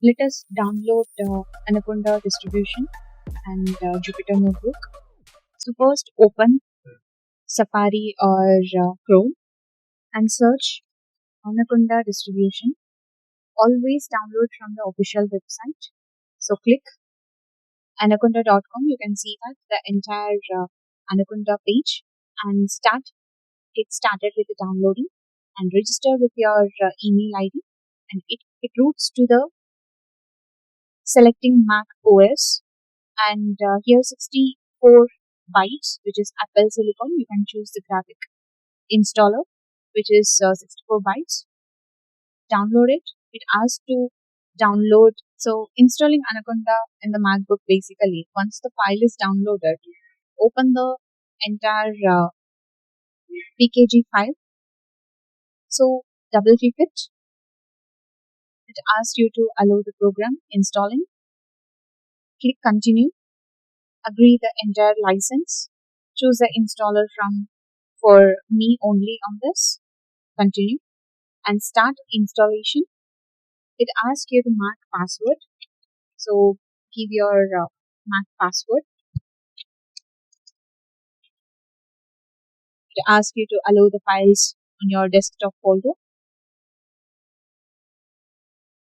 Let us download Anaconda distribution and Jupyter Notebook. So first open Safari or Chrome and search Anaconda distribution. Always download from the official website. So click anaconda.com. You can see that the entire Anaconda page and get started with the downloading and register with your email ID, and it routes to the selecting Mac OS, and here 64 bytes, which is Apple Silicon. You can choose the graphic installer, which is 64 bytes. Download it. It asks to download. So installing Anaconda in the MacBook, basically, once the file is downloaded, open the entire PKG file. So double click it. It asks you to allow the program installing. Click continue. Agree the entire license. Choose the installer from for me only on this. Continue and start installation. It asks you the Mac password. So give your Mac password. It asks you to allow the files on your desktop folder.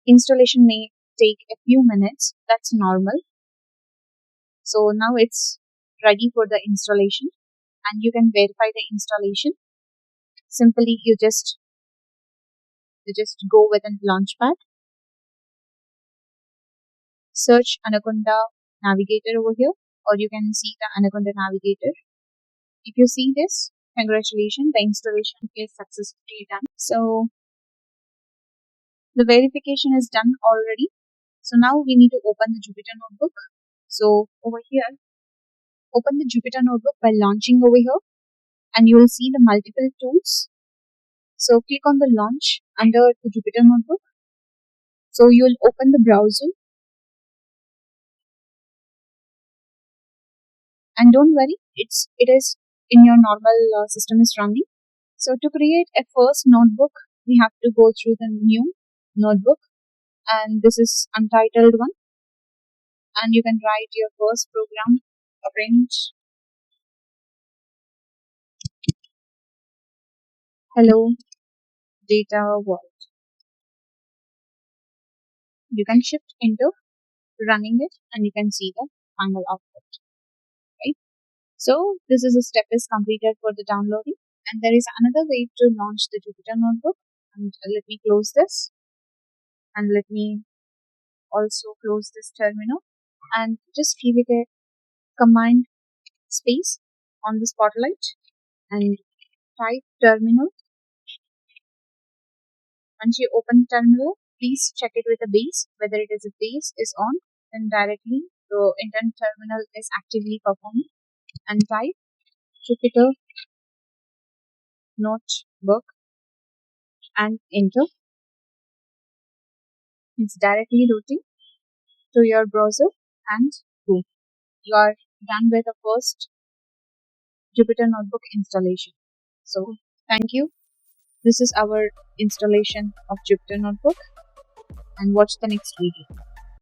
Installation may take a few minutes. That's normal. So now it's ready for the installation, and you can verify the installation. Simply you just go with a launchpad. Search Anaconda Navigator over here, or you can see the Anaconda Navigator. If you see this, congratulations, the installation is successfully done. So the verification is done already. So now we need to open the Jupyter Notebook. So over here, open the Jupyter Notebook by launching over here, and you will see the multiple tools. So click on the launch under the Jupyter Notebook. So you will open the browser, and don't worry, it is in your normal system is running. So to create a first notebook, we have to go through the new notebook, and this is untitled one, and you can write your first program. Print hello data world. You can shift into running it, and you can see the final output, right? So this is a step is completed for the downloading, and there is another way to launch the Jupyter Notebook. And let me close this, and let me also close this terminal, and just give it a command space on the spotlight and type terminal. Once you open terminal, please check it with a base, whether it is a base is on, then directly the internet terminal is actively performing, and type Jupyter Notebook and enter. It's directly routing to your browser, and boom, you are done with the first Jupyter Notebook installation. So thank you. This is our installation of Jupyter Notebook, and watch the next video.